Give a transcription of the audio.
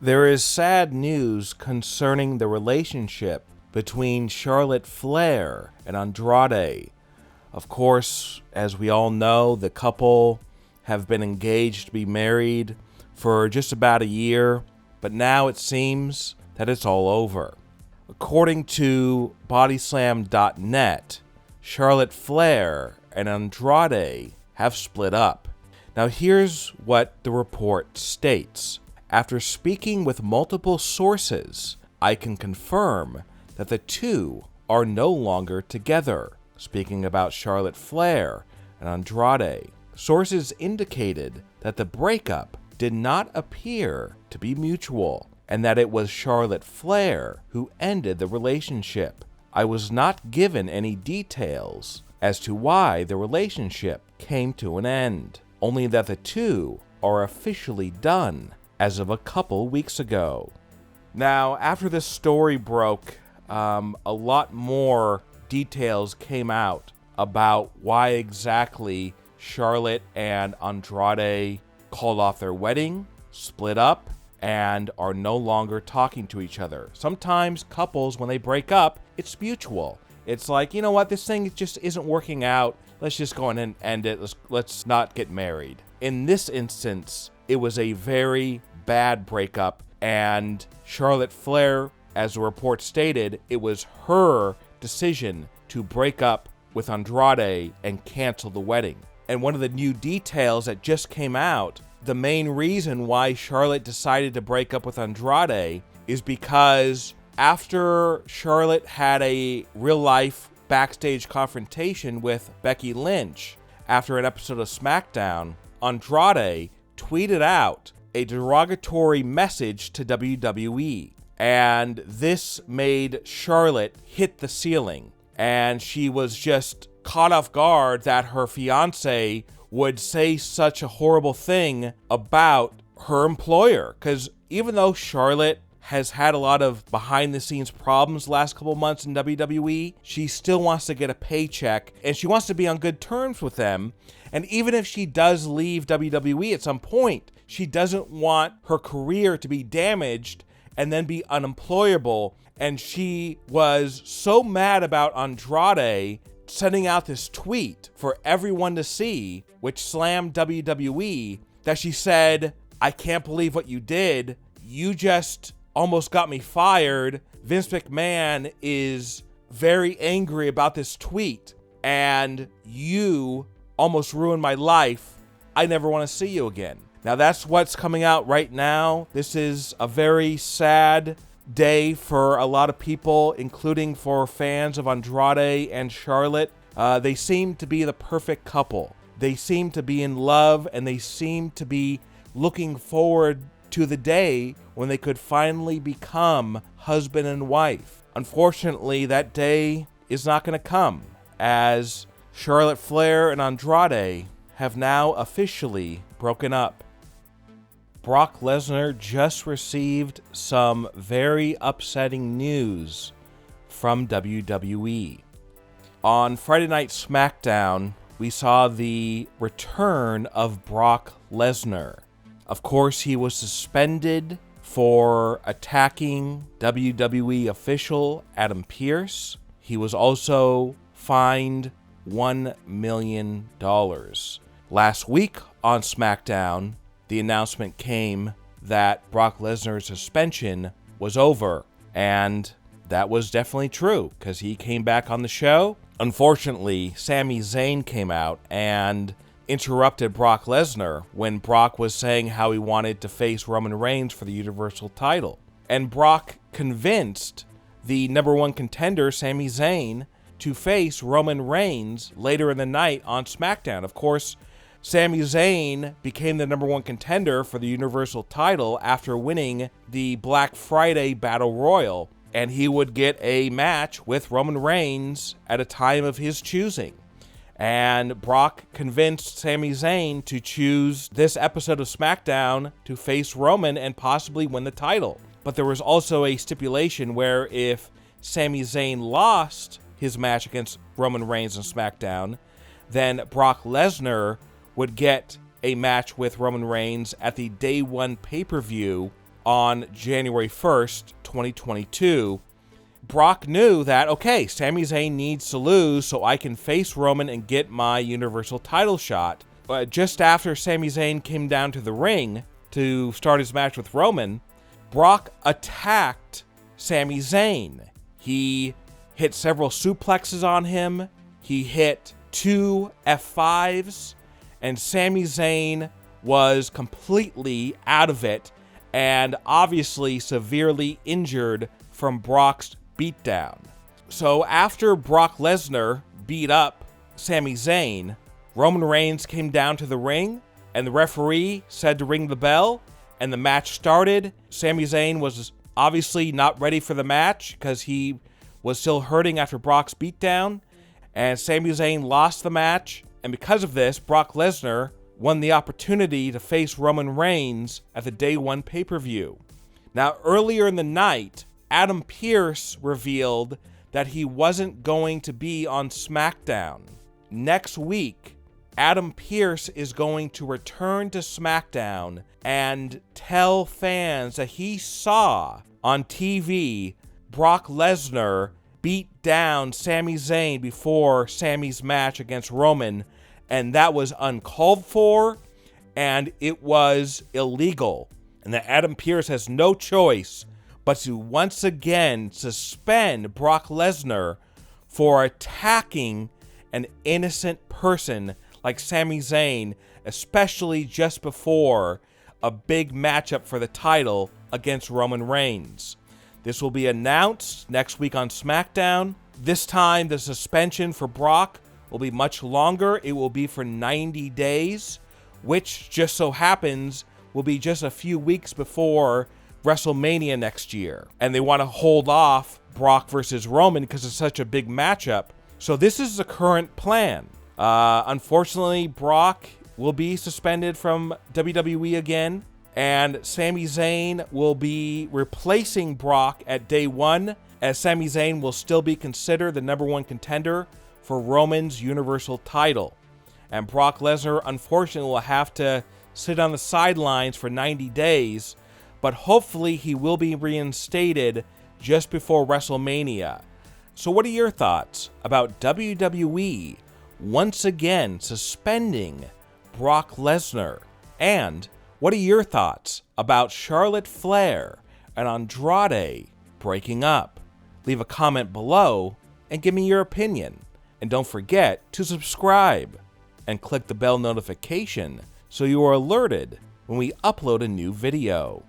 There is sad news concerning the relationship between Charlotte Flair and Andrade. Of course, as we all know, the couple have been engaged to be married for just about a year, but now it seems that it's all over. According to Bodyslam.net, Charlotte Flair and Andrade have split up. Now here's what the report states. After speaking with multiple sources, I can confirm that the two are no longer together. Speaking about Charlotte Flair and Andrade, sources indicated that the breakup did not appear to be mutual, and that it was Charlotte Flair who ended the relationship. I was not given any details as to why the relationship came to an end, only that the two are officially done as of a couple weeks ago. Now, after this story broke, a lot more details came out about why exactly Charlotte and Andrade called off their wedding, split up, and are no longer talking to each other. Sometimes couples, when they break up, it's mutual. It's like, you know what, this thing just isn't working out. Let's just go in and end it. Let's not get married. In this instance, it was a very bad breakup, and Charlotte Flair, as the report stated, it was her decision to break up with Andrade and cancel the wedding. And one of the new details that just came out, the main reason why Charlotte decided to break up with Andrade is because after Charlotte had a real-life backstage confrontation with Becky Lynch after an episode of SmackDown, Andrade tweeted out a derogatory message to WWE. And this made Charlotte hit the ceiling. And she was just caught off guard that her fiancé would say such a horrible thing about her employer. Because even though Charlotte has had a lot of behind-the-scenes problems the last couple months in WWE, she still wants to get a paycheck, and she wants to be on good terms with them. And even if she does leave WWE at some point, she doesn't want her career to be damaged and then be unemployable. And she was so mad about Andrade sending out this tweet for everyone to see, which slammed WWE, that she said, I can't believe what you did. You just almost got me fired. Vince McMahon is very angry about this tweet, and you almost ruined my life. I never want to see you again. Now that's what's coming out right now. This is a very sad day for a lot of people, including for fans of Andrade and Charlotte. They seem to be the perfect couple. They seem to be in love, and they seem to be looking forward to the day when they could finally become husband and wife. Unfortunately, that day is not going to come, as Charlotte Flair and Andrade have now officially broken up. Brock Lesnar just received some very upsetting news from WWE. On Friday Night SmackDown, we saw the return of Brock Lesnar. Of course, he was suspended for attacking WWE official Adam Pearce. He was also fined $1 million. Last week on SmackDown, the announcement came that Brock Lesnar's suspension was over, and that was definitely true, because he came back on the show. Unfortunately, Sami Zayn came out and interrupted Brock Lesnar when Brock was saying how he wanted to face Roman Reigns for the Universal title. And Brock convinced the number one contender, Sami Zayn, to face Roman Reigns later in the night on SmackDown. Of course, Sami Zayn became the number one contender for the Universal title after winning the Black Friday Battle Royal, and he would get a match with Roman Reigns at a time of his choosing. And Brock convinced Sami Zayn to choose this episode of SmackDown to face Roman and possibly win the title. But there was also a stipulation where if Sami Zayn lost his match against Roman Reigns on SmackDown, then Brock Lesnar would get a match with Roman Reigns at the Day 1 pay-per-view on January 1st, 2022, Brock knew that, okay, Sami Zayn needs to lose so I can face Roman and get my Universal title shot. Just after Sami Zayn came down to the ring to start his match with Roman, Brock attacked Sami Zayn. He hit several suplexes on him. He hit 2 F5s, and Sami Zayn was completely out of it and obviously severely injured from Brock's beatdown. So after Brock Lesnar beat up Sami Zayn, Roman Reigns came down to the ring, and the referee said to ring the bell, and the match started. Sami Zayn was obviously not ready for the match because he was still hurting after Brock's beatdown, and Sami Zayn lost the match, and because of this, Brock Lesnar won the opportunity to face Roman Reigns at the Day 1 pay-per-view. Now, earlier in the night, Adam Pearce revealed that he wasn't going to be on SmackDown. Next week, Adam Pearce is going to return to SmackDown and tell fans that he saw on TV Brock Lesnar beat down Sami Zayn before Sami's match against Roman, and that was uncalled for, and it was illegal, and that Adam Pearce has no choice but to once again suspend Brock Lesnar for attacking an innocent person like Sami Zayn, especially just before a big matchup for the title against Roman Reigns. This will be announced next week on SmackDown. This time, the suspension for Brock will be much longer. It will be for 90 days, which just so happens will be just a few weeks before WrestleMania next year. And they want to hold off Brock versus Roman because it's such a big matchup. So this is the current plan. Unfortunately, Brock will be suspended from WWE again, and Sami Zayn will be replacing Brock at Day 1, as Sami Zayn will still be considered the #1 contender for Roman's Universal title. And Brock Lesnar, unfortunately, will have to sit on the sidelines for 90 days, but hopefully he will be reinstated just before WrestleMania. So what are your thoughts about WWE once again suspending Brock Lesnar? And what are your thoughts about Charlotte Flair and Andrade breaking up? Leave a comment below and give me your opinion. And don't forget to subscribe and click the bell notification so you are alerted when we upload a new video.